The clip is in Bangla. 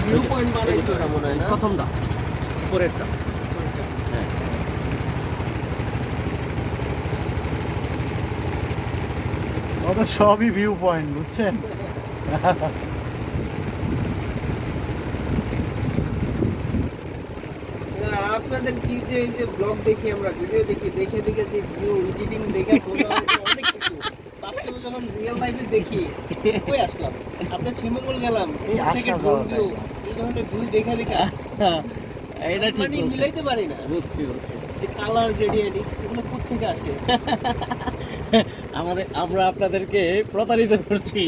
ভিউ পয়েন্ট বানাইছো না মনে হয় না? প্রথমটা উপরেরটা। হ্যাঁ ওদের সবই ভিউ পয়েন্ট, বুঝছেন? না, আপনাদের কি যে এই যে ব্লগ দেখি আমরা, ভিডিও দেখি, দেখে দেখে যে ভিউ এডিটিং দেখে মনে হয় যে অনেক কিছু, বাস্তবে যখন রিয়েল লাইফে দেখি কই আসলাম, আমরা শ্রীমঙ্গল গেলাম, এই দূর থেকে আসা ড্রোন যাওয়াটাই। ভিউ, এই ধরনের ভিউ দেখে দেখে এটা ঠিক মানে বলছেন। মিলাইতে পারি না বুঝছি বুঝছি। যে কালার গ্রেডিয়েন্ট এগুলো কোথা থেকে আসে। আমরা আপনাদেরকে প্রতারিত করছি।